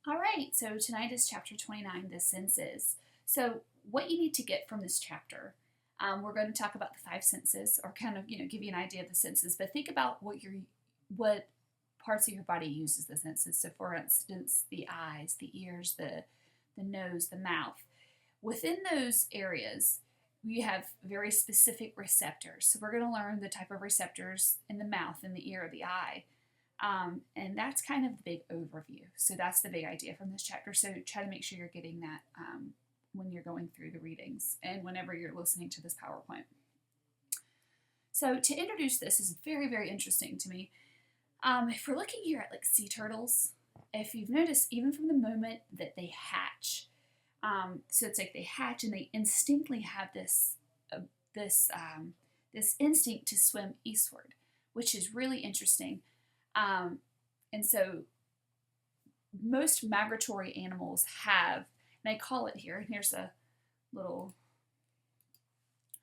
All right, so tonight is chapter 29, the senses. So, what you need to get from this chapter, we're going to talk about the five senses, or kind of, give you an idea of the senses. But think about what parts of your body uses the senses. So, for instance, the eyes, the ears, the nose, the mouth. Within those areas, we have very specific receptors. So, we're going to learn the type of receptors in the mouth, in the ear, the eye. And that's kind of the big overview. So that's the big idea from this chapter. So try to make sure you're getting that when you're going through the readings and whenever you're listening to this PowerPoint. So to introduce this is very, very interesting to me. If we're looking here at like sea turtles, if you've noticed, even from the moment that they hatch, so it's like they hatch and they instinctively have this instinct to swim eastward, which is really interesting. And so most migratory animals have, and I call it here, and here's a little,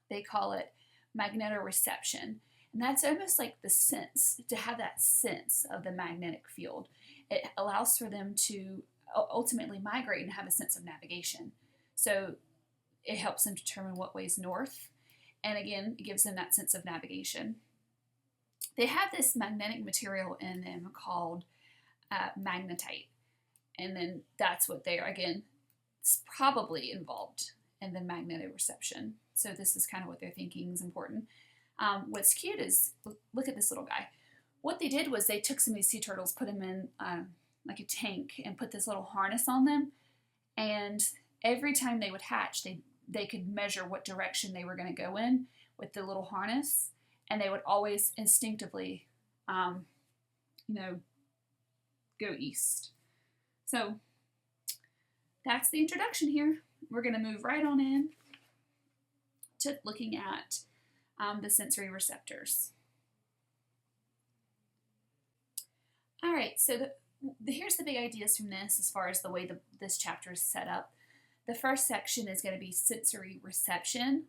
they call it magnetoreception. And that's almost like the sense, to have that sense of the magnetic field. It allows for them to ultimately migrate and have a sense of navigation. So it helps them determine what way is north. And again, it gives them that sense of navigation. They have this magnetic material in them called magnetite. And then that's what they are. Again, it's probably involved in the magnetoreception. So this is kind of what they're thinking is important. What's cute is, look at this little guy. What they did was they took some of these sea turtles, put them in like a tank, and put this little harness on them. And every time they would hatch, they could measure what direction they were going to go in with the little harness. And they would always instinctively, go east. So that's the introduction here. We're going to move right on in to looking at the sensory receptors. All right, so here's the big ideas from this as far as the way this chapter is set up. The first section is going to be sensory reception.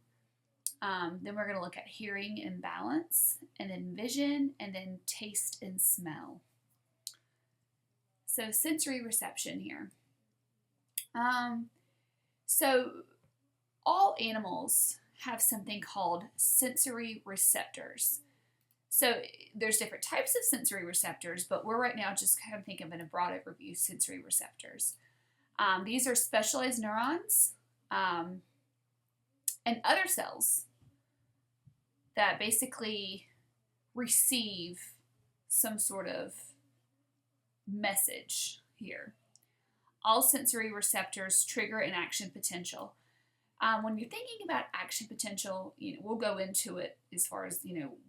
Then we're going to look at hearing and balance, and then vision, and then taste and smell. So sensory reception here. So all animals have something called sensory receptors. So there's different types of sensory receptors, but we're right now just kind of thinking of in a broad overview sensory receptors. These are specialized neurons and other cells that basically receive some sort of message here. All sensory receptors trigger an action potential. When you're thinking about action potential, we'll go into it as far as,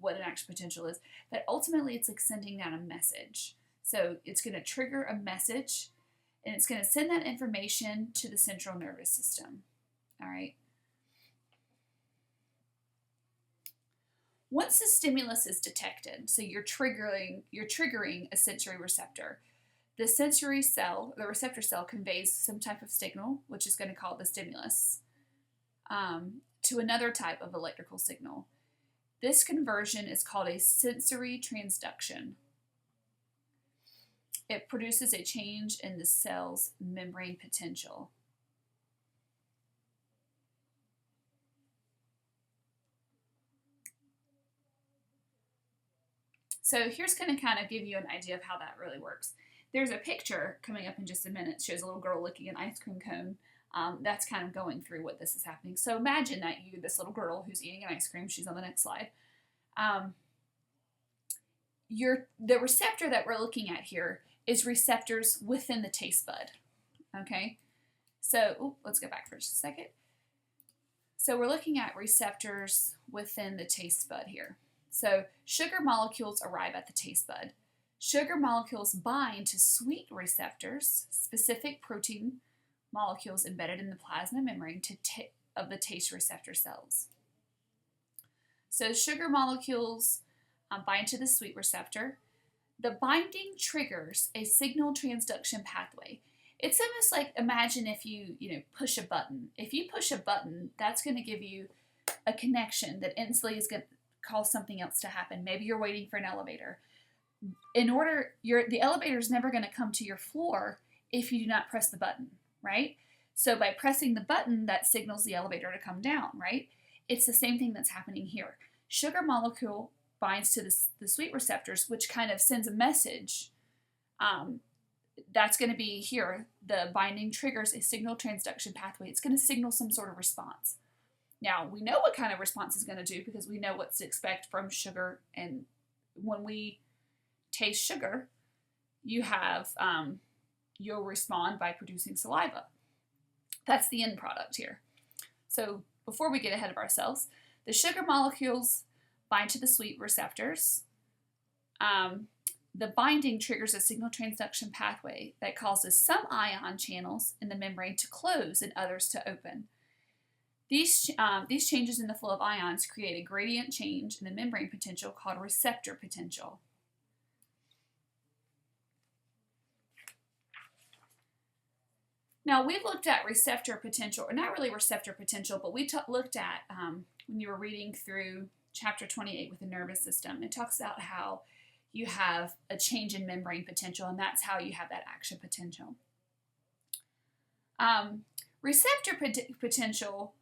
what an action potential is, but ultimately it's like sending out a message. So it's going to trigger a message, and it's going to send that information to the central nervous system. All right. Once the stimulus is detected, so you're triggering a sensory receptor, the receptor cell conveys some type of signal, which is going to call the stimulus, to another type of electrical signal. This conversion is called a sensory transduction. It produces a change in the cell's membrane potential. So here's going to kind of give you an idea of how that really works. There's a picture coming up in just a minute. It shows a little girl licking an ice cream cone. That's kind of going through what this is happening. So imagine that you're this little girl who's eating an ice cream. She's on the next slide. The receptor that we're looking at here is receptors within the taste bud. Okay? So let's go back for just a second. So we're looking at receptors within the taste bud here. So sugar molecules arrive at the taste bud. Sugar molecules bind to sweet receptors, specific protein molecules embedded in the plasma membrane of the taste receptor cells. So sugar molecules bind to the sweet receptor. The binding triggers a signal transduction pathway. It's almost like, imagine if you push a button. If you push a button, that's going to give you a connection that instantly is going to cause something else to happen. Maybe you're waiting for an elevator. The elevator is never going to come to your floor if you do not press the button, right? So by pressing the button, that signals the elevator to come down, right? It's the same thing that's happening here. Sugar molecule binds to the sweet receptors, which kind of sends a message. That's going to be here. The binding triggers a signal transduction pathway. It's going to signal some sort of response. Now, we know what kind of response it's going to do because we know what to expect from sugar. And when we taste sugar, you'll respond by producing saliva. That's the end product here. So before we get ahead of ourselves, the sugar molecules bind to the sweet receptors. The binding triggers a signal transduction pathway that causes some ion channels in the membrane to close and others to open. These changes in the flow of ions create a gradient change in the membrane potential called receptor potential. Now, we looked at receptor potential, or not really receptor potential, but we looked at, when you were reading through chapter 28 with the nervous system, it talks about how you have a change in membrane potential, and that's how you have that action potential. Receptor potential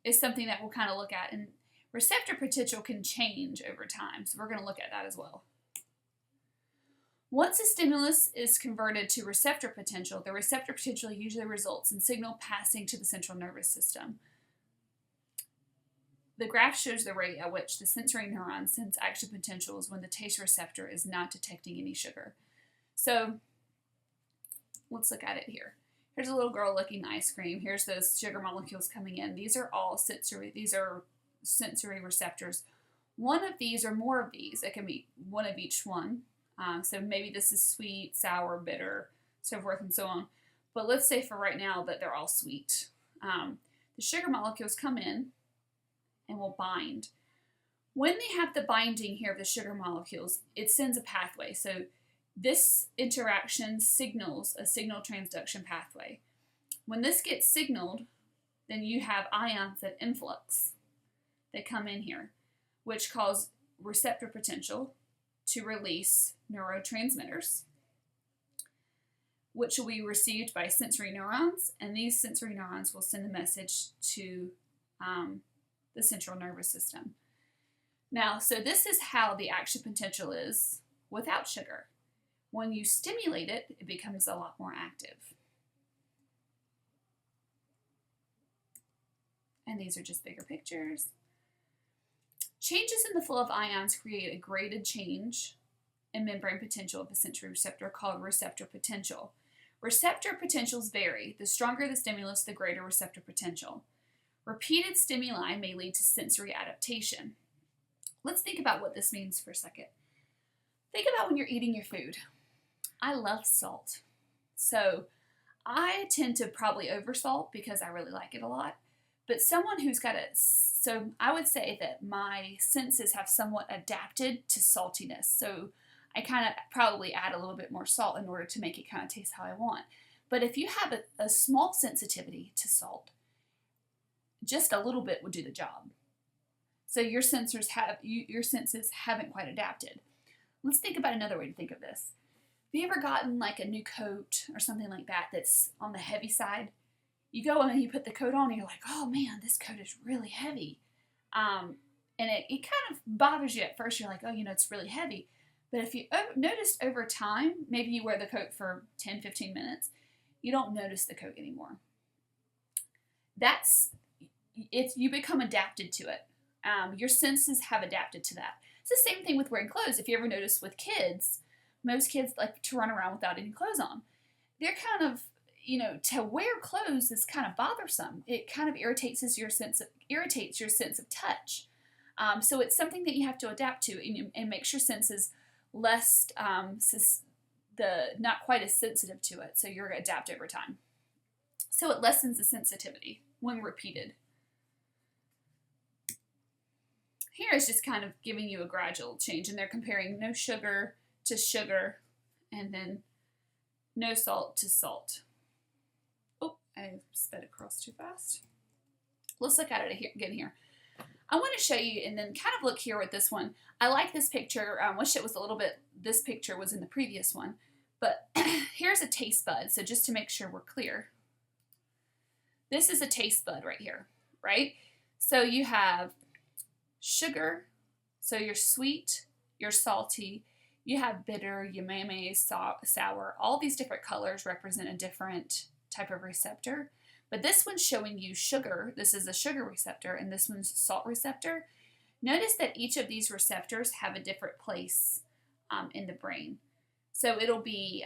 is something that we'll kind of look at, and receptor potential can change over time, so we're going to look at that as well. Once a stimulus is converted to receptor potential, the receptor potential usually results in signal passing to the central nervous system. The graph shows the rate at which the sensory neuron sends action potentials when the taste receptor is not detecting any sugar. So let's look at it here. Here's a little girl licking ice cream. Here's those sugar molecules coming in. These are all sensory. These are sensory receptors. One of these or more of these, it can be one of each one. So maybe this is sweet, sour, bitter, so forth and so on. But let's say for right now that they're all sweet. The sugar molecules come in and will bind. When they have the binding here of the sugar molecules, it sends a pathway. So this interaction signals a signal transduction pathway. When this gets signaled, then you have ions that influx that come in here, which cause receptor potential to release neurotransmitters, which will be received by sensory neurons, and these sensory neurons will send a message to the central nervous system. Now, so this is how the action potential is without sugar. When you stimulate it, it becomes a lot more active. And these are just bigger pictures. Changes in the flow of ions create a graded change in membrane potential of the sensory receptor called receptor potential. Receptor potentials vary. The stronger the stimulus, the greater receptor potential. Repeated stimuli may lead to sensory adaptation. Let's think about what this means for a second. Think about when you're eating your food. I love salt. So I tend to probably oversalt because I really like it a lot. But someone who's got so I would say that my senses have somewhat adapted to saltiness. So I kind of probably add a little bit more salt in order to make it kind of taste how I want. But if you have a small sensitivity to salt, just a little bit would do the job. So your senses haven't quite adapted. Let's think about another way to think of this. Have you ever gotten like a new coat or something like that that's on the heavy side? You go and you put the coat on and you're like, oh man, this coat is really heavy. And it kind of bothers you at first. You're like, oh, it's really heavy. But if you noticed over time, maybe you wear the coat for 10, 15 minutes, you don't notice the coat anymore. You become adapted to it. Your senses have adapted to that. It's the same thing with wearing clothes. If you ever notice with kids, most kids like to run around without any clothes on. They're kind of, to wear clothes is kind of bothersome. It kind of irritates your sense of touch. So it's something that you have to adapt to and makes your senses less, not quite as sensitive to it. So you're going to adapt over time. So it lessens the sensitivity when repeated. Here is just kind of giving you a gradual change, and they're comparing no sugar to sugar, and then no salt to salt. Oh, I sped across too fast. Let's look at it again here. I want to show you, and then kind of look here with this one. I like this picture. I wish it was this picture was in the previous one, But here's a taste bud. So just to make sure we're clear, this is a taste bud right here, right? So you have sugar, so you're sweet, you're salty, you have bitter, umami, sour. All these different colors represent a different type of receptor. But this one's showing you sugar. This is a sugar receptor, and this one's salt receptor. Notice that each of these receptors have a different place in the brain. So it'll be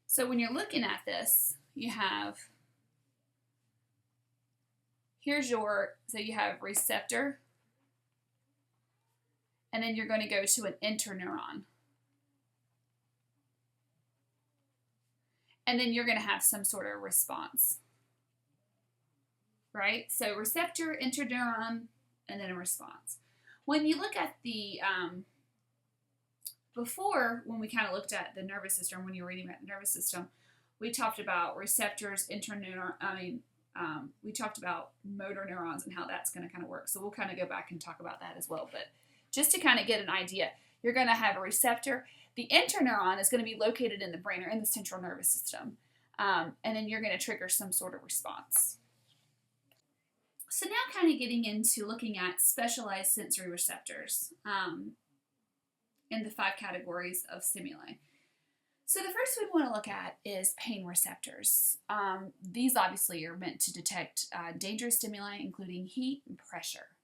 so when you're looking at this, you have so you have receptor, and then you're going to go to an interneuron. And then you're going to have some sort of response, right? So receptor, interneuron, and then a response. When you look at the, before, when we kind of looked at the nervous system, when you were reading about the nervous system, we talked about receptors, we talked about motor neurons and how that's going to kind of work. So we'll kind of go back and talk about that as well. But just to kind of get an idea, you're going to have a receptor. The interneuron is going to be located in the brain or in the central nervous system. And then you're going to trigger some sort of response. So now kind of getting into looking at specialized sensory receptors in the 5 categories of stimuli. So the first we want to look at is pain receptors. These obviously are meant to detect dangerous stimuli, including heat and pressure.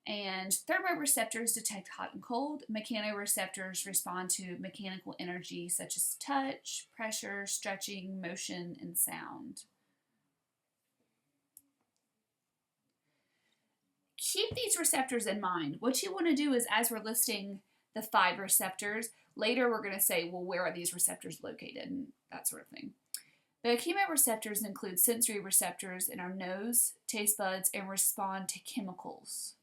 And thermoreceptors detect hot and cold. Mechanoreceptors respond to mechanical energy such as touch, pressure, stretching, motion, and sound. Keep these receptors in mind. What you want to do is, as we're listing the 5 receptors, later we're going to say, well, where are these receptors located and that sort of thing. The chemoreceptors include sensory receptors in our nose, taste buds, and respond to chemicals.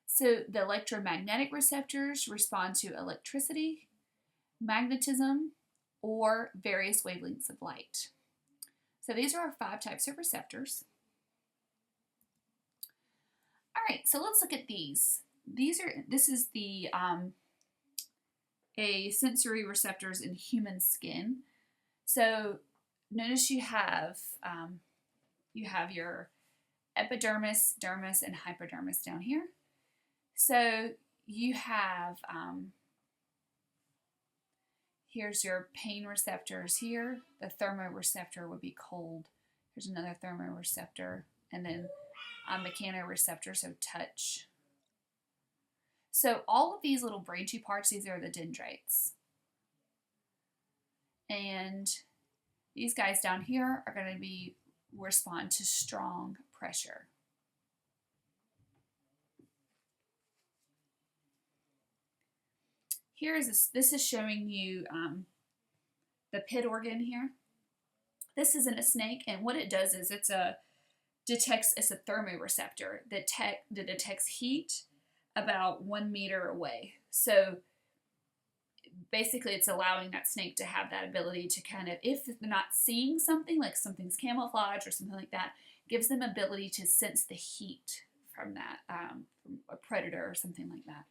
So the electromagnetic receptors respond to electricity, magnetism, or various wavelengths of light. So these are our 5 types of receptors. All right, so let's look at these. This is the a sensory receptors in human skin. So notice you have your epidermis, dermis, and hypodermis down here. So you have here's your pain receptors here. The thermoreceptor would be cold. Here's another thermoreceptor, and then mechanoreceptor, so touch. So all of these little branchy parts, these are the dendrites. And these guys down here are going to respond to strong pressure. This is showing you the pit organ here. This is in a snake, and what it does is it's a thermoreceptor that detects heat about 1 meter away. So basically it's allowing that snake to have that ability to kind of, if they're not seeing something, like something's camouflage or something like that, gives them ability to sense the heat from that, from a predator or something like that.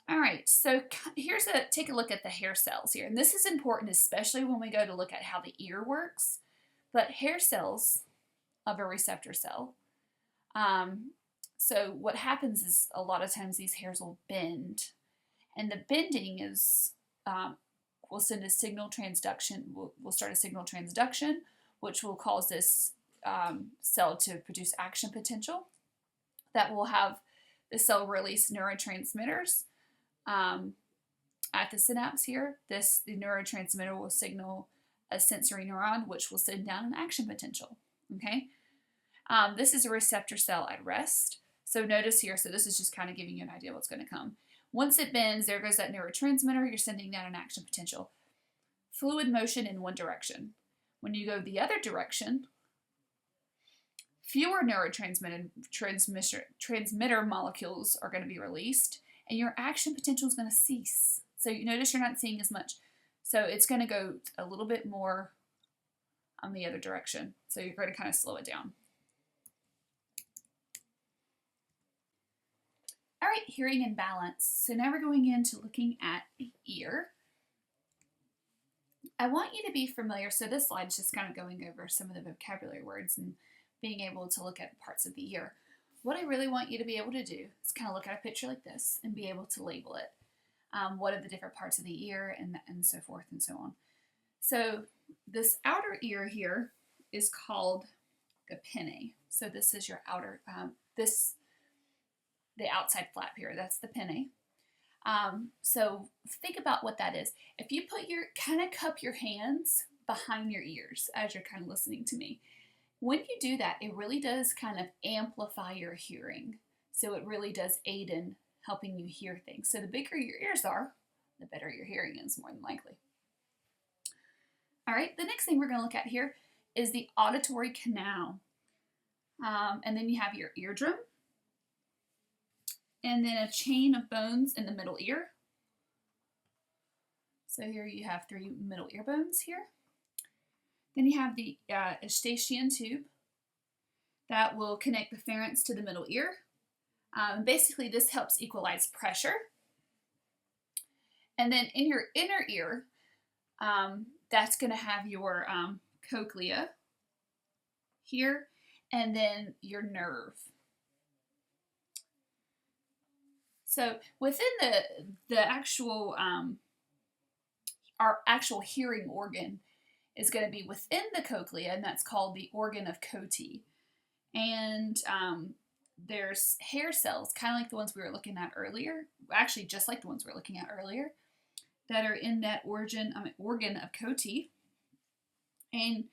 All right, so take a look at the hair cells here. And this is important, especially when we go to look at how the ear works. But hair cells of a receptor cell. So what happens is a lot of times these hairs will bend. And the bending is, will send a signal transduction, will start a signal transduction, which will cause this cell to produce action potential. That will have the cell release neurotransmitters. At the synapse here, the neurotransmitter will signal a sensory neuron, which will send down an action potential. Okay, this is a receptor cell at rest. So notice here, so this is just kind of giving you an idea of what's going to come. Once it bends, there goes that neurotransmitter. You're sending down an action potential. Fluid motion in one direction. When you go the other direction, fewer neurotransmitter molecules are going to be released, and your action potential is going to cease. So you notice you're not seeing as much. So it's going to go a little bit more on the other direction. So you're going to kind of slow it down. All right, hearing and balance. So now we're going into looking at the ear. I want you to be familiar, so this slide's just kind of going over some of the vocabulary words and being able to look at parts of the ear. What I really want you to be able to do is kind of look at a picture like this and be able to label it. What are the different parts of the ear and so forth and so on. So this outer ear here is called the pinnae. So this is your outer, the outside flap here, that's the pinnae. So think about what that is. If you put kind of cup your hands behind your ears as you're kind of listening to me, when you do that, it really does kind of amplify your hearing. So it really does aid in helping you hear things. So the bigger your ears are, the better your hearing is, more than likely. All right, the next thing we're going to look at here is the auditory canal. And then you have your eardrum, and then a chain of bones in the middle ear. So here you have 3 middle ear bones here. Then you have the eustachian tube that will connect the pharynx to the middle ear. Basically, this helps equalize pressure. And then in your inner ear, that's going to have your cochlea here, and then your nerve. So within the actual, our actual hearing organ is going to be within the cochlea, and that's called the organ of Coti. And there's hair cells, kind of like the ones we were looking at earlier, actually just like the ones we were looking at earlier, that are in that organ of Coti. And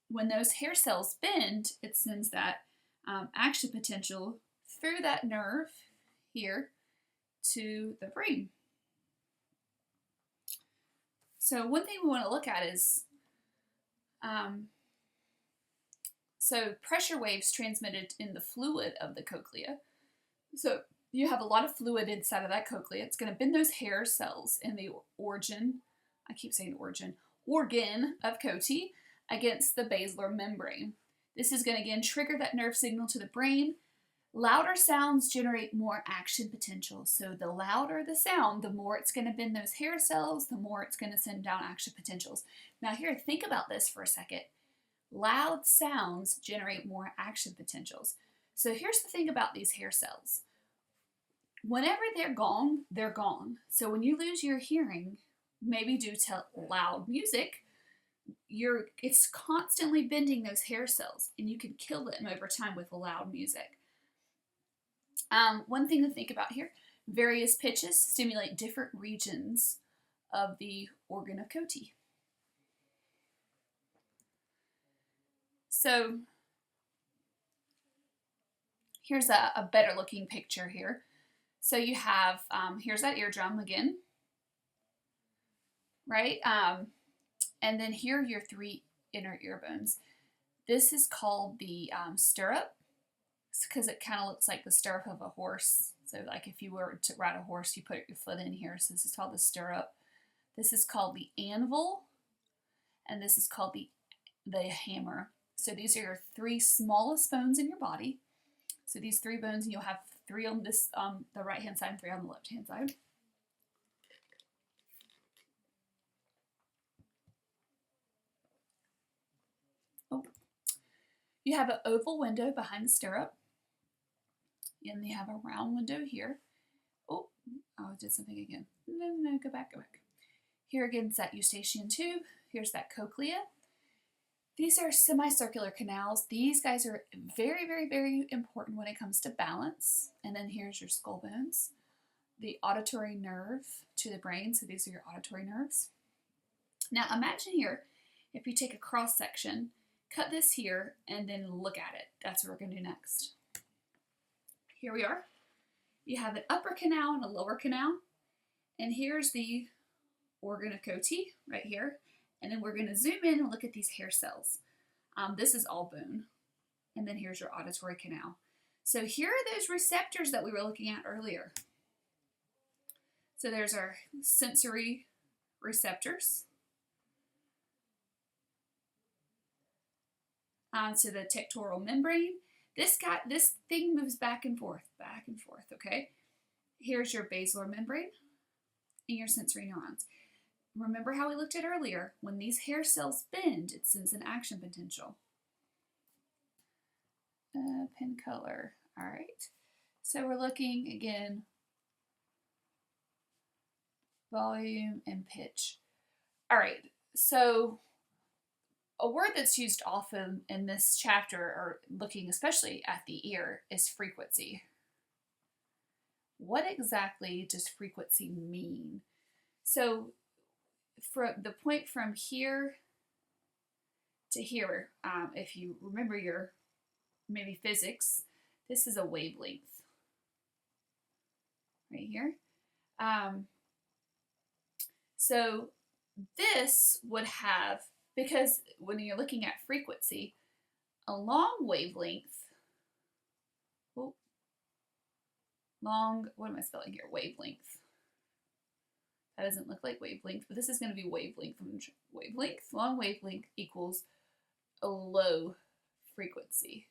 when those hair cells bend, it sends that action potential through that nerve here to the brain. So one thing we want to look at is, so pressure waves transmitted in the fluid of the cochlea. So you have a lot of fluid inside of that cochlea. It's going to bend those hair cells in the organ of Coti against the basilar membrane. This is going to again trigger that nerve signal to the brain. Louder sounds generate more action potential. So the louder the sound, the more it's going to bend those hair cells, the more it's going to send down action potentials. Now here, think about this for a second. Loud sounds generate more action potentials. So here's the thing about these hair cells. Whenever they're gone, they're gone. So when you lose your hearing, maybe due to loud music, it's constantly bending those hair cells, and you can kill them over time with loud music. One thing to think about here, various pitches stimulate different regions of the organ of Coti. So here's a better looking picture here. So you have, here's that eardrum again, right? And then here are your 3 inner ear bones. This is called the stirrup, because it kind of looks like the stirrup of a horse. So like if you were to ride a horse, you put your foot in here. So this is called the stirrup. This is called the anvil, and this is called the hammer. So these are your 3 smallest bones in your body. So these 3 bones, and you'll have 3 on this the right hand side and 3 on the left hand side. Oh. You have an oval window behind the stirrup, and you have a round window here. Oh, I did something again. No, go back. Here again is that eustachian tube. Here's that cochlea. These are semicircular canals. These guys are very, very, very important when it comes to balance. And then here's your skull bones, the auditory nerve to the brain. So these are your auditory nerves. Now imagine here, if you take a cross section, cut this here, and then look at it. That's what we're going to do next. Here we are. You have an upper canal and a lower canal. And here's the organ of Coti right here. And then we're going to zoom in and look at these hair cells. This is all bone. And then here's your auditory canal. So here are those receptors that we were looking at earlier. So there's our sensory receptors. So the tectoral membrane. this thing moves back and forth, okay? Here's your basilar membrane and your sensory neurons. Remember how we looked at earlier, when these hair cells bend, it sends an action potential. Pen color, all right. So we're looking again, volume and pitch. All right, so a word that's used often in this chapter, or looking especially at the ear, is frequency. What exactly does frequency mean? So for the point from here to here, if you remember your maybe physics, this is a wavelength right here. So this would have, because when you're looking at frequency, a long wavelength, what am I spelling here? Wavelength. That doesn't look like wavelength, but this is going to be wavelength. Long wavelength equals a low frequency.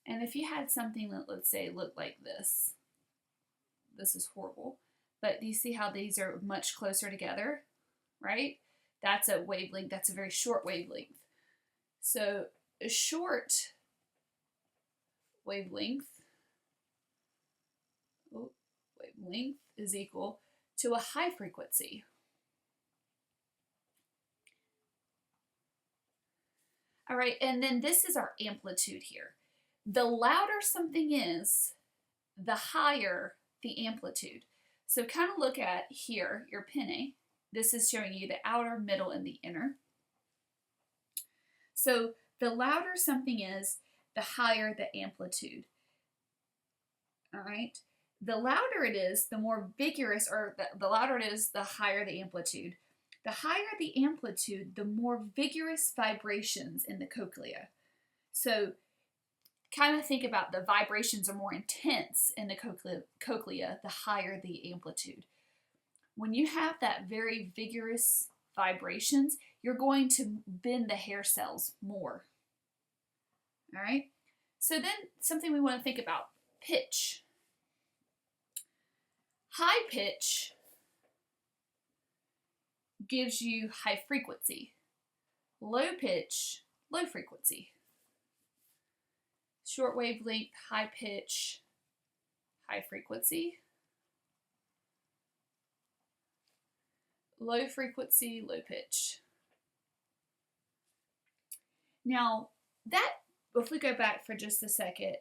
And if you had something that, let's say, looked like this is horrible, but do you see how these are much closer together, right? That's a wavelength, that's a very short wavelength. So a short wavelength is equal to a high frequency. All right, and then this is our amplitude here. The louder something is, the higher the amplitude. So kind of look at here, your penne. This is showing you the outer, middle, and the inner. So the louder something is, the higher the amplitude. All right? The louder it is, the more vigorous, or the louder it is, the higher the amplitude. The higher the amplitude, the more vigorous vibrations in the cochlea. So kind of think about the vibrations are more intense in the cochlea, the higher the amplitude. When you have that very vigorous vibrations, you're going to bend the hair cells more. All right? So then something we want to think about, pitch. High pitch gives you high frequency. Low pitch, low frequency. Short wavelength, high pitch, high frequency. Low frequency, low pitch. Now, if we go back for just a second,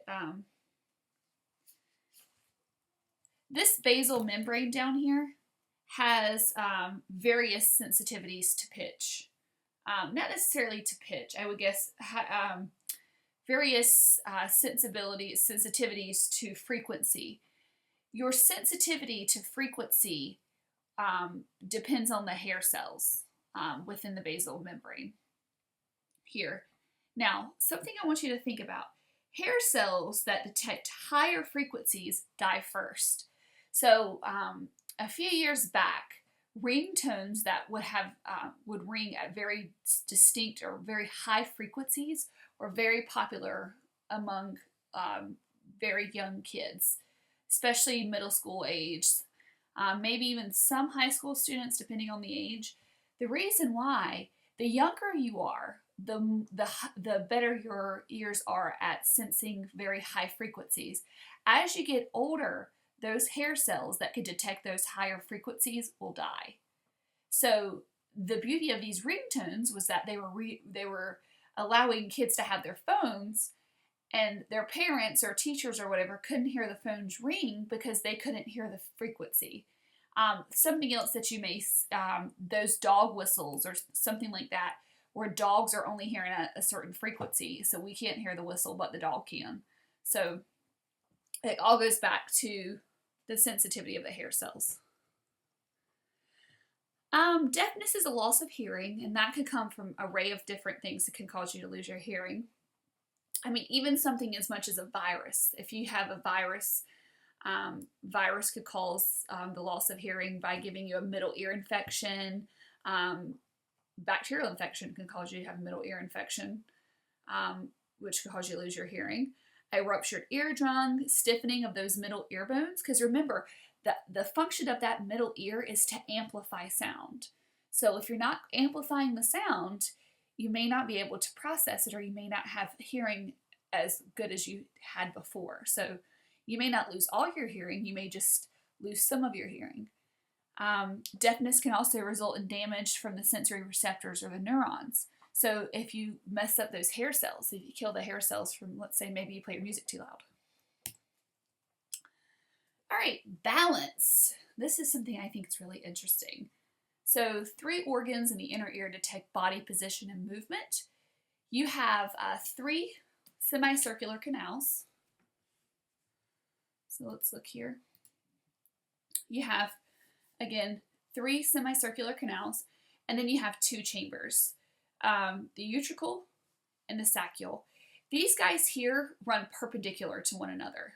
this basal membrane down here has various sensitivities to pitch. Not necessarily to pitch, I would guess various sensitivities to frequency. Your sensitivity to frequency depends on the hair cells within the basal membrane here. Now, something I want you to think about. Hair cells that detect higher frequencies die first. So a few years back, ringtones that would ring at very distinct or very high frequencies were very popular among very young kids, especially middle school age, maybe even some high school students, depending on the age. The reason why, the younger you are, the better your ears are at sensing very high frequencies. As you get older, those hair cells that could detect those higher frequencies will die. So the beauty of these ringtones was that they were allowing kids to have their phones, and their parents or teachers or whatever couldn't hear the phones ring because they couldn't hear the frequency. Something else that you may, those dog whistles or something like that, where dogs are only hearing a certain frequency, so we can't hear the whistle, but the dog can. So it all goes back to the sensitivity of the hair cells. Deafness is a loss of hearing, and that could come from an array of different things that can cause you to lose your hearing. I mean, even something as much as a virus. If you have a virus, virus could cause the loss of hearing by giving you a middle ear infection. Bacterial infection can cause you to have a middle ear infection. which could cause you to lose your hearing, a ruptured eardrum, stiffening of those middle ear bones, because remember, the function of that middle ear is to amplify sound. So if you're not amplifying the sound, you may not be able to process it, or you may not have hearing as good as you had before. So you may not lose all your hearing, you may just lose some of your hearing. Deafness can also result in damage from the sensory receptors or the neurons. So if you mess up those hair cells, if you kill the hair cells from, let's say, maybe you play your music too loud. All right, balance. This is something I think is really interesting. So 3 organs in the inner ear detect body position and movement. You have 3 semicircular canals. So let's look here. You have, again, 3 semicircular canals, and then you have 2 chambers, the utricle and the saccule. These guys here run perpendicular to one another.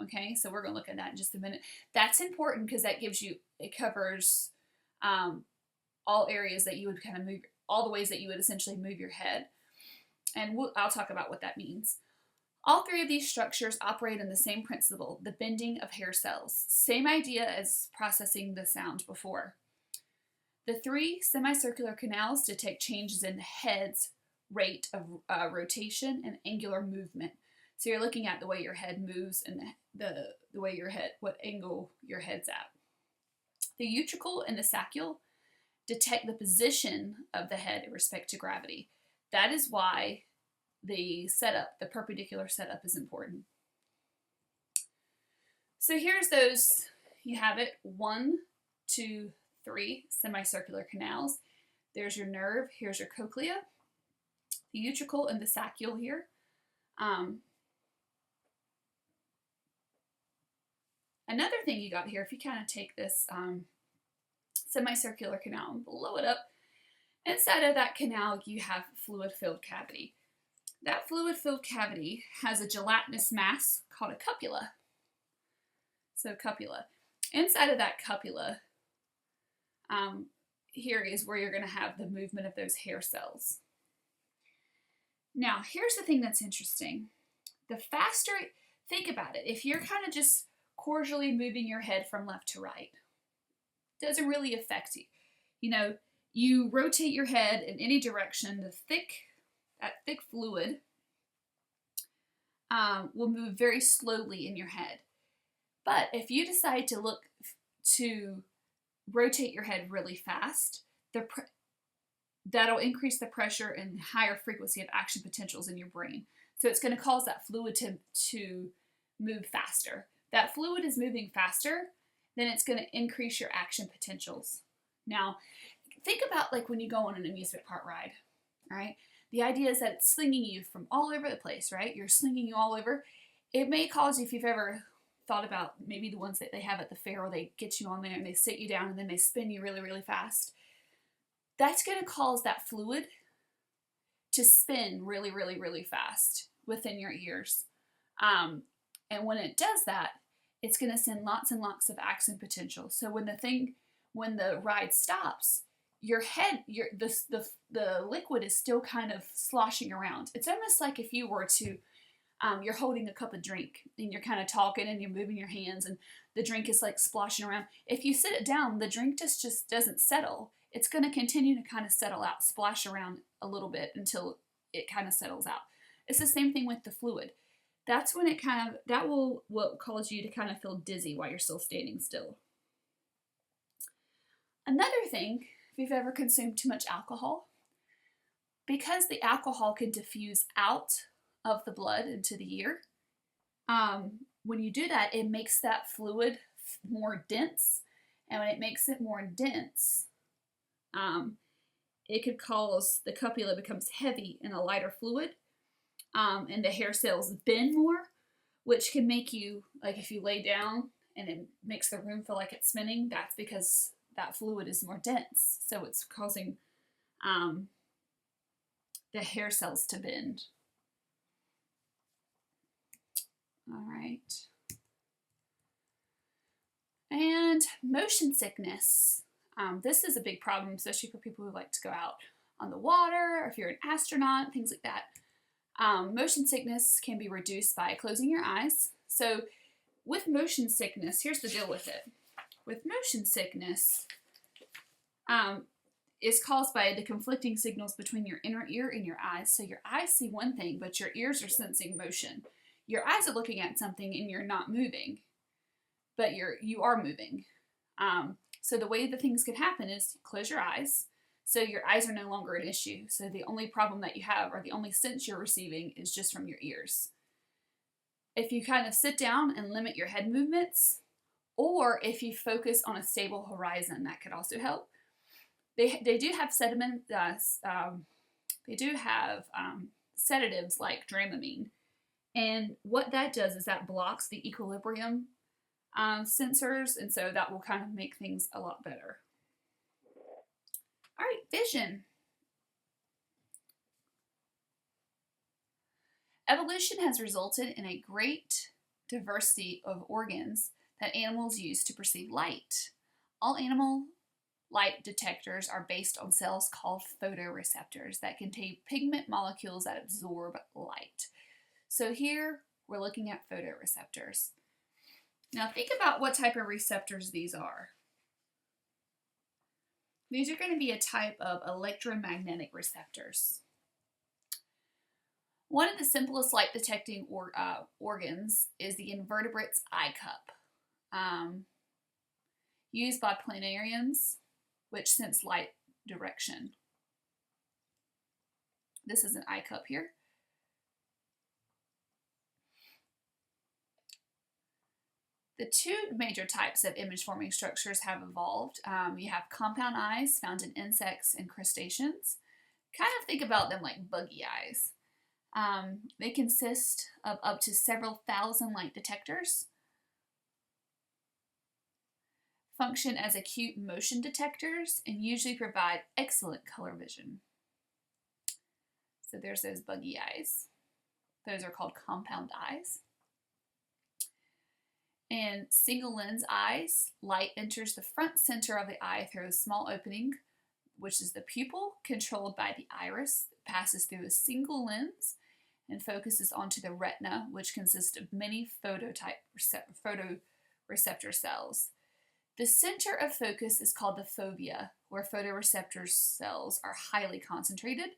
Okay, so we're going to look at that in just a minute. That's important because that gives you, it covers all areas that you would kind of move, all the ways that you would essentially move your head. And I'll talk about what that means. All 3 of these structures operate on the same principle, the bending of hair cells. Same idea as processing the sound before. The 3 semicircular canals detect changes in the head's rate of rotation and angular movement. So you're looking at the way your head moves and the way your head, what angle your head's at. The utricle and the saccule detect the position of the head in respect to gravity. That is why the setup, the perpendicular setup, is important. So here's those, you have it, 1, 2, 3 semicircular canals. There's your nerve, here's your cochlea, the utricle and the saccule here. Another thing you got here, if you kind of take this semicircular canal and blow it up, inside of that canal you have fluid-filled cavity. That fluid-filled cavity has a gelatinous mass called a cupula. So cupula. Inside of that cupula, here is where you're going to have the movement of those hair cells. Now, here's the thing that's interesting. The faster, think about it, if you're kind of just cordially moving your head from left to right, doesn't really affect you. You know, you rotate your head in any direction, that thick fluid will move very slowly in your head. But if you decide to rotate your head really fast, that'll increase the pressure and higher frequency of action potentials in your brain. So it's going to cause that fluid to move faster. That fluid is moving faster, then it's going to increase your action potentials. Now, think about like when you go on an amusement park ride, right? The idea is that it's slinging you from all over the place, right? You're slinging you all over. It may cause you, if you've ever thought about maybe the ones that they have at the fair where they get you on there and they sit you down and then they spin you really, really fast. That's going to cause that fluid to spin really, really, really fast within your ears. And when it does that, it's going to send lots and lots of action potential. So when the ride stops, your head, the liquid is still kind of sloshing around. It's almost like if you were to, you're holding a cup of drink and you're kind of talking and you're moving your hands and the drink is like splashing around. If you sit it down, the drink just doesn't settle. It's going to continue to kind of settle out, splash around a little bit until it kind of settles out. It's the same thing with the fluid. That's when it that will cause you to kind of feel dizzy while you're still standing still. Another thing, if you've ever consumed too much alcohol, because the alcohol can diffuse out of the blood into the ear, when you do that, it makes that fluid more dense. And when it makes it more dense, it could cause the cupula becomes heavy in a lighter fluid. And the hair cells bend more, which can make you, like if you lay down and it makes the room feel like it's spinning, that's because that fluid is more dense. So it's causing the hair cells to bend. All right. And motion sickness. This is a big problem, especially for people who like to go out on the water, or if you're an astronaut, things like that. Motion sickness can be reduced by closing your eyes. So with motion sickness, here's the deal with it. With motion sickness, is caused by the conflicting signals between your inner ear and your eyes. So your eyes see one thing, but your ears are sensing motion. Your eyes are looking at something and you're not moving, but you are moving. So the way that things could happen is close your eyes. So your eyes are no longer an issue. So the only problem that you have, or the only sense you're receiving, is just from your ears. If you kind of sit down and limit your head movements, or if you focus on a stable horizon, that could also help. They do have sedatives like Dramamine, and what that does is that blocks the equilibrium sensors, and so that will kind of make things a lot better. All right, vision. Evolution has resulted in a great diversity of organs that animals use to perceive light. All animal light detectors are based on cells called photoreceptors that contain pigment molecules that absorb light. So here we're looking at photoreceptors. Now think about what type of receptors these are. These are going to be a type of electromagnetic receptors. One of the simplest light detecting organs is the invertebrate's eye cup, used by planarians, which sense light direction. This is an eye cup here. The two major types of image-forming structures have evolved. You have compound eyes found in insects and crustaceans. Kind of think about them like buggy eyes. They consist of up to several thousand light detectors, function as acute motion detectors, and usually provide excellent color vision. So there's those buggy eyes. Those are called compound eyes. In single lens eyes, light enters the front center of the eye through a small opening, which is the pupil, controlled by the iris. It passes through a single lens and focuses onto the retina, which consists of many photoreceptor cells. The center of focus is called the fovea, where photoreceptor cells are highly concentrated.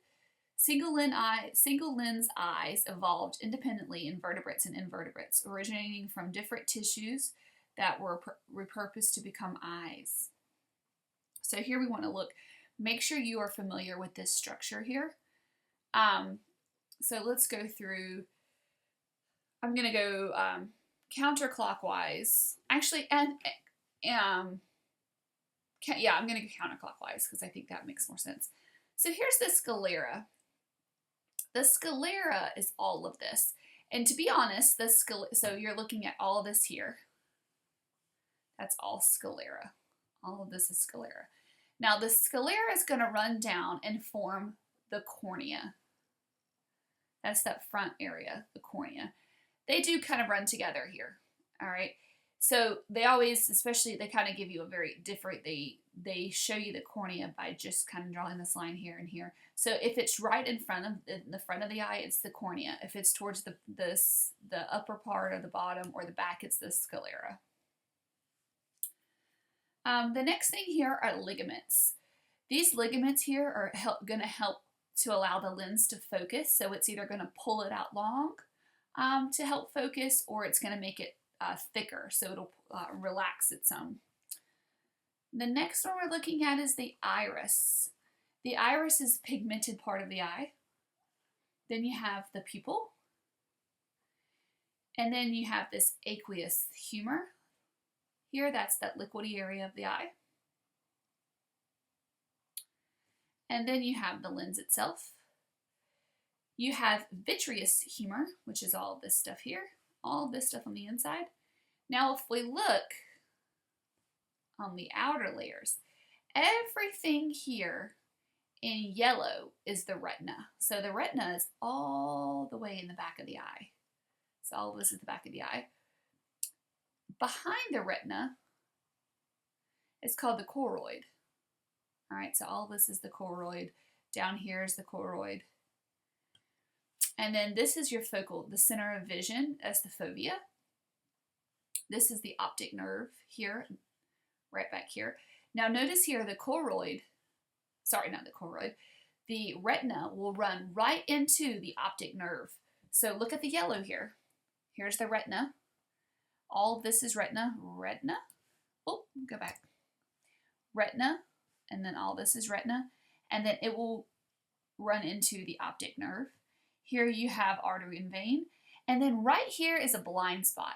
Single lens eyes evolved independently in vertebrates and invertebrates, originating from different tissues that were repurposed to become eyes. So here we want to look, make sure you are familiar with this structure here. So let's go through, I'm going to go counterclockwise. Actually, I'm going to go counterclockwise because I think that makes more sense. So here's the sclera. The sclera is all of this. And to be honest, so you're looking at all this here. That's all sclera. All of this is sclera. Now the sclera is going to run down and form the cornea. That's that front area, the cornea. They do kind of run together here. All right. So they always, especially, they kind of give you a very different, they show you the cornea by just kind of drawing this line here and here. So if it's right in front of the front of the eye, it's the cornea. If it's towards the upper part or the bottom or the back, it's the sclera. The next thing here are ligaments. These ligaments here are going to help to allow the lens to focus. So it's either going to pull it out long to help focus, or it's going to make it thicker, so it'll relax its own. The next one we're looking at is the iris. The iris is a pigmented part of the eye. Then you have the pupil. And then you have this aqueous humor. Here, that's that liquidy area of the eye. And then you have the lens itself. You have vitreous humor, which is all this stuff here. All this stuff on the inside. Now, if we look on the outer layers, everything here in yellow is the retina. So the retina is all the way in the back of the eye. So all of this is the back of the eye. Behind the retina is called the choroid. All right, so all of this is the choroid. Down here is the choroid. And then this is your focal, the center of vision as the fovea. This is the optic nerve here, right back here. Now notice here the choroid, sorry, not the choroid, the retina will run right into the optic nerve. So look at the yellow here. Here's the retina. All of this is retina. Retina. Oh, go back. Retina. And then all this is retina. And then it will run into the optic nerve. Here you have artery and vein. And then right here is a blind spot.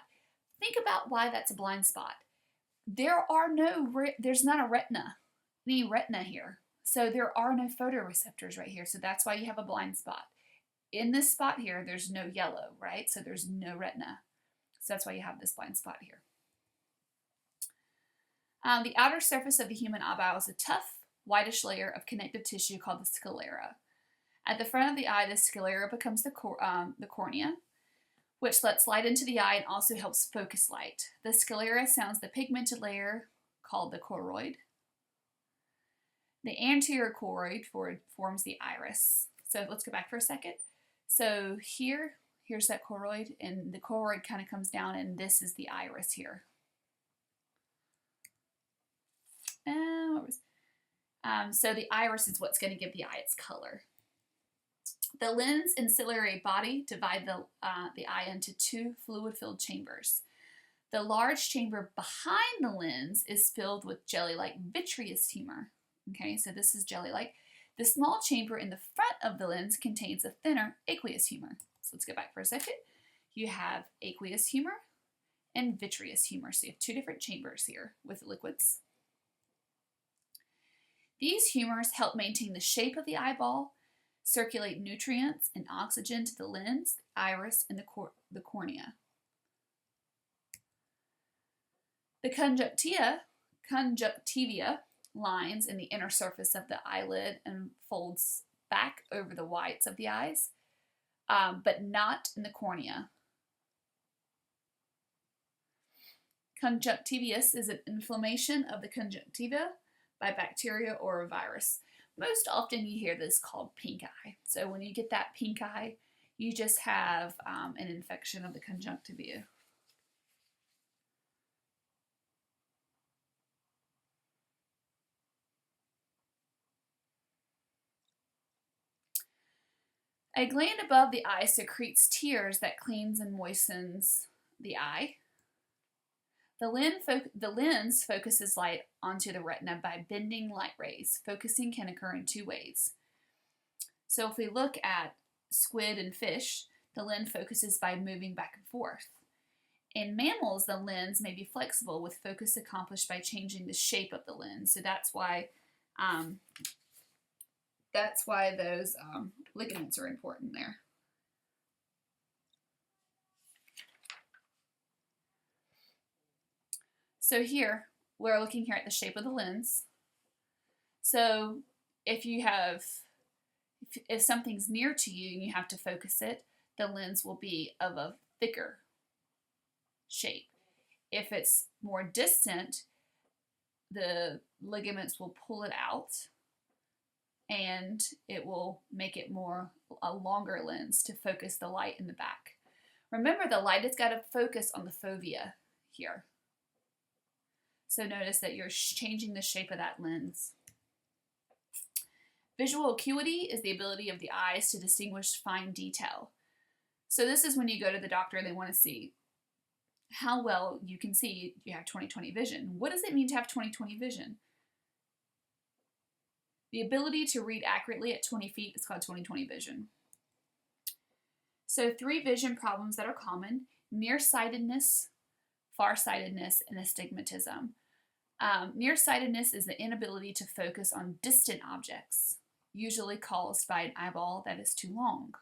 Think about why that's a blind spot. There's not a retina, any retina here. So there are no photoreceptors right here. So that's why you have a blind spot. In this spot here, there's no yellow, right? So there's no retina. So that's why you have this blind spot here. The outer surface of the human eyeball is a tough, whitish layer of connective tissue called the sclera. At the front of the eye, the sclera becomes the cornea, which lets light into the eye and also helps focus light. The sclera surrounds the pigmented layer called the choroid. The anterior choroid forms the iris. So let's go back for a second. So here's that choroid, and the choroid kind of comes down, and this is the iris here. So the iris is what's going to give the eye its color. The lens and ciliary body divide the eye into two fluid-filled chambers. The large chamber behind the lens is filled with jelly-like vitreous humor. Okay, so this is jelly-like. The small chamber in the front of the lens contains a thinner aqueous humor. So let's go back for a second. You have aqueous humor and vitreous humor. So you have two different chambers here with liquids. These humors help maintain the shape of the eyeball, circulate nutrients and oxygen to the lens, the iris, and the cornea. The conjunctiva lines in the inner surface of the eyelid and folds back over the whites of the eyes, but not in the cornea. Conjunctivitis is an inflammation of the conjunctiva by bacteria or a virus. Most often you hear this called pink eye. So when you get that pink eye, you just have an infection of the conjunctiva. A gland above the eye secretes tears that cleans and moistens the eye. The lens focuses light onto the retina by bending light rays. Focusing can occur in two ways. So if we look at squid and fish, the lens focuses by moving back and forth. In mammals, the lens may be flexible with focus accomplished by changing the shape of the lens. So that's why those ligaments are important there. So here, we're looking here at the shape of the lens. So if something's near to you and you have to focus it, the lens will be of a thicker shape. If it's more distant, the ligaments will pull it out and it will make it a longer lens to focus the light in the back. Remember, the light has got to focus on the fovea here. So notice that you're changing the shape of that lens. Visual acuity is the ability of the eyes to distinguish fine detail. So this is when you go to the doctor and they want to see how well you can see you have 20/20 vision. What does it mean to have 20/20 vision? The ability to read accurately at 20 feet is called 20/20 vision. So 3 vision problems that are common: nearsightedness, farsightedness, and astigmatism. Nearsightedness is the inability to focus on distant objects, usually caused by an eyeball that is too long.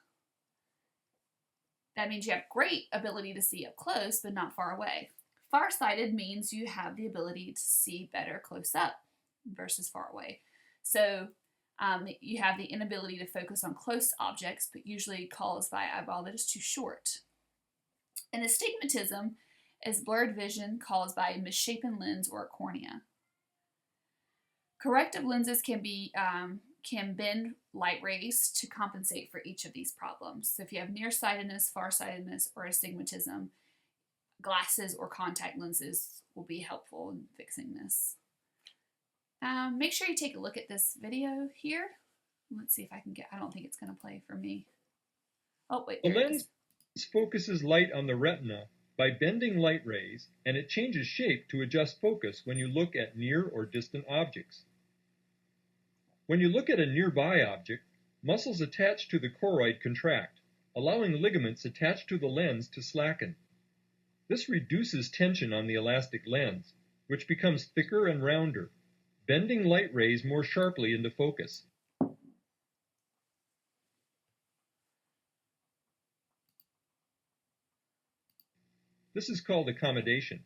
That means you have great ability to see up close, but not far away. Farsighted means you have the ability to see better close up versus far away. So you have the inability to focus on close objects, but usually caused by an eyeball that is too short. And astigmatism is blurred vision caused by a misshapen lens or a cornea. Corrective lenses can be can bend light rays to compensate for each of these problems. So if you have nearsightedness, farsightedness, or astigmatism, glasses or contact lenses will be helpful in fixing this. Make sure you take a look at this video here. Let's see if I can get, I don't think it's going to play for me. Oh, wait, there The it lens is. focuses light on the retina by bending light rays, and it changes shape to adjust focus when you look at near or distant objects. When you look at a nearby object, muscles attached to the choroid contract, allowing ligaments attached to the lens to slacken. This reduces tension on the elastic lens, which becomes thicker and rounder, bending light rays more sharply into focus. This is called accommodation.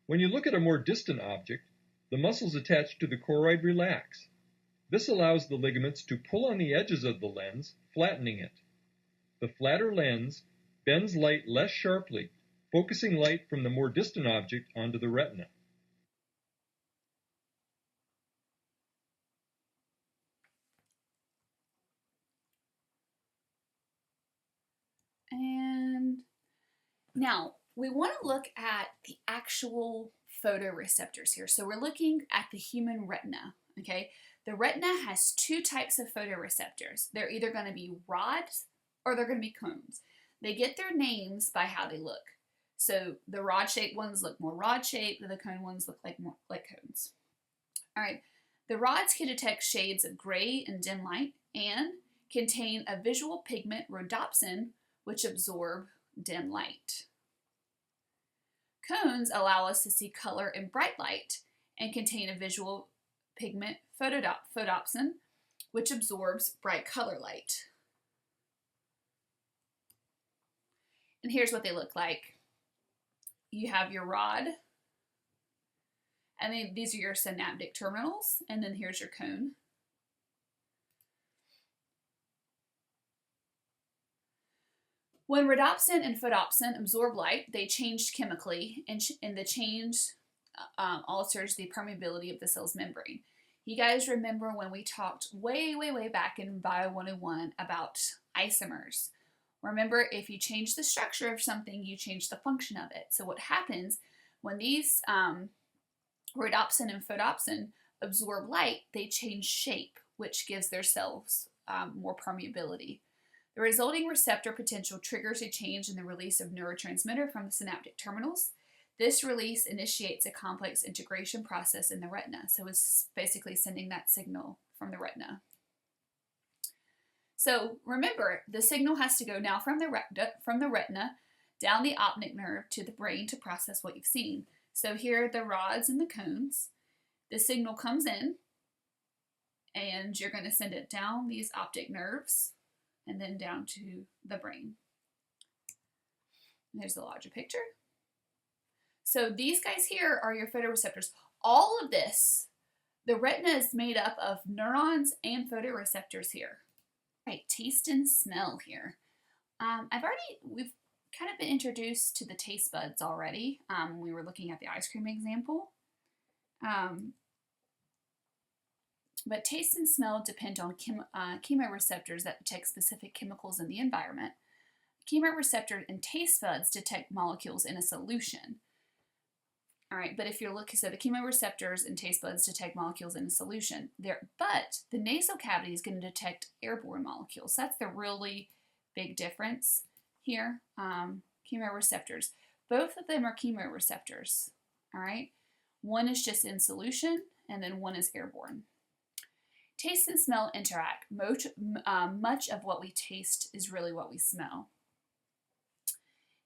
When you look at a more distant object, the muscles attached to the choroid relax. This allows the ligaments to pull on the edges of the lens, flattening it. The flatter lens bends light less sharply, focusing light from the more distant object onto the retina. And now we want to look at the actual photoreceptors here. So we're looking at the human retina, okay? The retina has two types of photoreceptors. They're either going to be rods or they're going to be cones. They get their names by how they look. So the rod-shaped ones look more rod-shaped, and the cone ones look more like cones. All right, the rods can detect shades of gray and dim light and contain a visual pigment, rhodopsin, which absorb dim light. Cones allow us to see color in bright light and contain a visual pigment, photopsin, which absorbs bright color light. And here's what they look like. You have your rod, and then these are your synaptic terminals, and then here's your cone. When rhodopsin and photopsin absorb light, they change chemically, and the change alters the permeability of the cell's membrane. You guys remember when we talked way back in Bio 101 about isomers? Remember, if you change the structure of something, you change the function of it. So what happens when these rhodopsin and photopsin absorb light, they change shape, which gives their cells more permeability. The resulting receptor potential triggers a change in the release of neurotransmitter from the synaptic terminals. This release initiates a complex integration process in the retina. So it's basically sending that signal from the retina. So remember, the signal has to go now from the retina down the optic nerve to the brain to process what you've seen. So here are the rods and the cones. The signal comes in, and you're going to send it down these optic nerves and then down to the brain. And there's the larger picture. So these guys here are your photoreceptors. All of this, the retina is made up of neurons and photoreceptors here. Right, taste and smell here. We've kind of been introduced to the taste buds already. We were looking at the ice cream example. But taste and smell depend on chemoreceptors that detect specific chemicals in the environment. Chemoreceptors and taste buds detect molecules in a solution. All right, but if you're looking, so the chemoreceptors and taste buds detect molecules in a solution. But the nasal cavity is going to detect airborne molecules. That's the really big difference here. Chemoreceptors. Both of them are chemoreceptors. All right, one is just in solution, and then one is airborne. Taste and smell interact. Much of what we taste is really what we smell.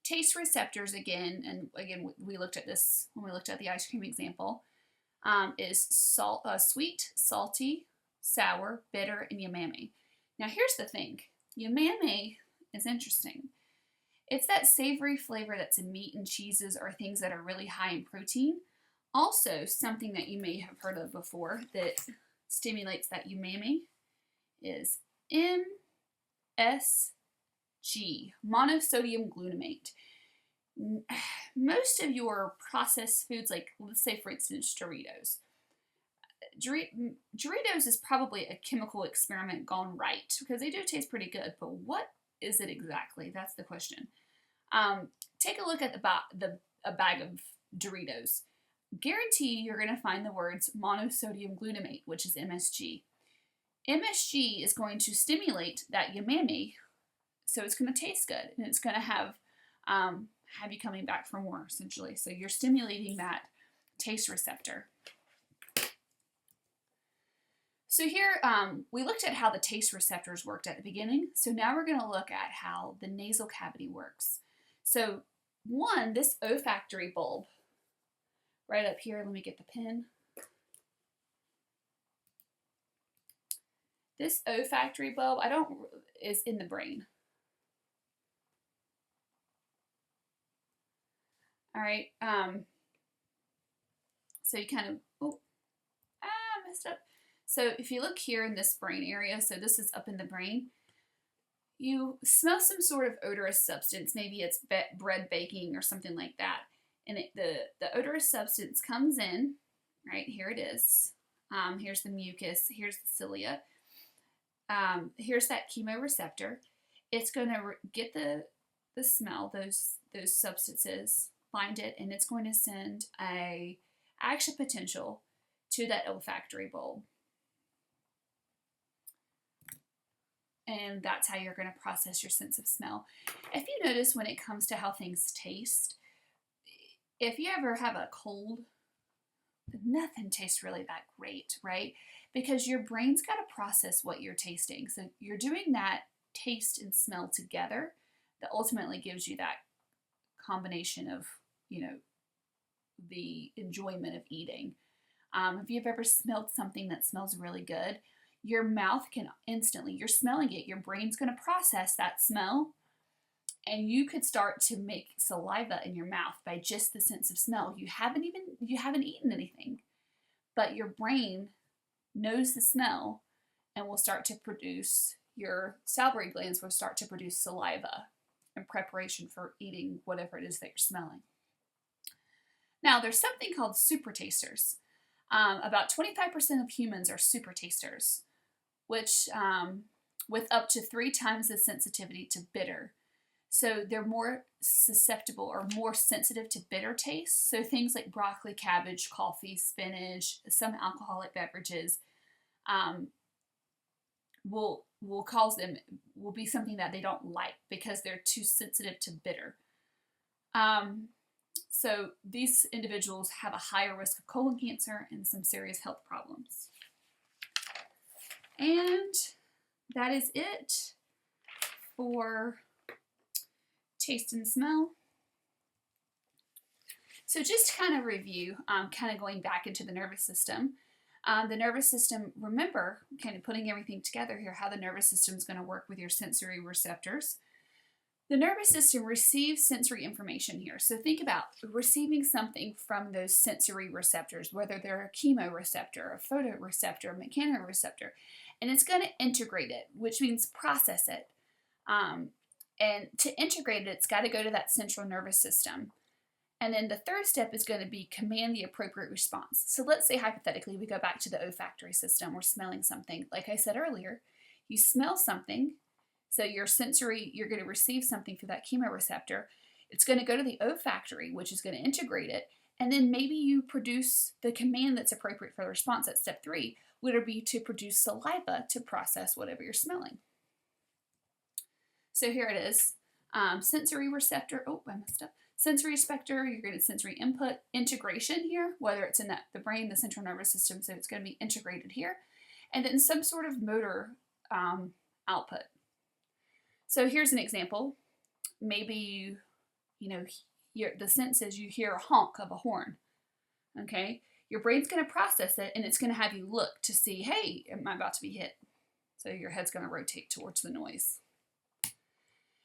Taste receptors, again, we looked at this when we looked at the ice cream example, is sweet, salty, sour, bitter, and umami. Now here's the thing. Umami is interesting. It's that savory flavor that's in meat and cheeses or things that are really high in protein. Also, something that you may have heard of before that stimulates that umami is MSG, monosodium glutamate. Most of your processed foods, like let's say for instance Doritos, Doritos is probably a chemical experiment gone right because they do taste pretty good, but what is it exactly? That's the question. Take a look at a bag of Doritos. Guarantee you're going to find the words monosodium glutamate, which is MSG. MSG is going to stimulate that umami, so it's going to taste good, and it's going to have you coming back for more, essentially. So you're stimulating that taste receptor. So here we looked at how the taste receptors worked at the beginning. So now we're going to look at how the nasal cavity works. So one, this olfactory bulb, right up here, let me get the pen. This olfactory bulb, is in the brain. All right, so you kind of, messed up. So if you look here in this brain area, so this is up in the brain, you smell some sort of odorous substance. Maybe it's bread baking or something like that. And the odorous substance comes in, right, here it is. Here's the mucus, here's the cilia. Here's that chemoreceptor. It's going to get the smell, those substances, find it, and it's going to send a action potential to that olfactory bulb. And that's how you're going to process your sense of smell. If you notice when it comes to how things taste, if you ever have a cold, nothing tastes really that great, right? Because your brain's got to process what you're tasting. So you're doing that taste and smell together that ultimately gives you that combination of, the enjoyment of eating. If you've ever smelled something that smells really good, your mouth can instantly, you're smelling it, your brain's going to process that smell, and you could start to make saliva in your mouth by just the sense of smell. You haven't eaten anything, but your brain knows the smell and will start to produce, your salivary glands will start to produce saliva in preparation for eating whatever it is that you're smelling. Now, there's something called super tasters. About 25% of humans are super tasters, which with up to 3 times the sensitivity to bitter. So they're more susceptible or more sensitive to bitter tastes. So things like broccoli, cabbage, coffee, spinach, some alcoholic beverages will be something that they don't like because they're too sensitive to bitter. So these individuals have a higher risk of colon cancer and some serious health problems. And that is it for taste and smell. So just to kind of review, kind of going back into the nervous system. The nervous system, remember, kind of putting everything together here, how the nervous system is going to work with your sensory receptors. The nervous system receives sensory information here. So think about receiving something from those sensory receptors, whether they're a chemoreceptor, a photoreceptor, a mechanoreceptor, and it's going to integrate it, which means process it. And to integrate it, it's got to go to that central nervous system. And then the third step is going to be command the appropriate response. So let's say hypothetically we go back to the olfactory system. We're smelling something. Like I said earlier, you smell something. So your sensory, you're going to receive something through that chemoreceptor. It's going to go to the olfactory, which is going to integrate it. And then maybe you produce the command that's appropriate for the response at step 3, would be to produce saliva to process whatever you're smelling. So here it is. Sensory receptor. Oh, I messed up. Sensory receptor, you're going to sensory input, integration here, whether it's in the brain, the central nervous system, so it's going to be integrated here. And then some sort of motor output. So here's an example. Maybe the sense is you hear a honk of a horn. Okay, your brain's going to process it, and it's going to have you look to see, hey, am I about to be hit? So your head's going to rotate towards the noise.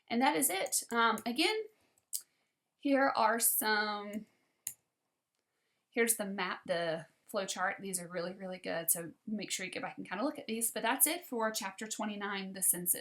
And that is it. Again, here are here's the map, the flow chart. These are really, really good. So make sure you go back and kind of look at these. But that's it for chapter 29, the senses.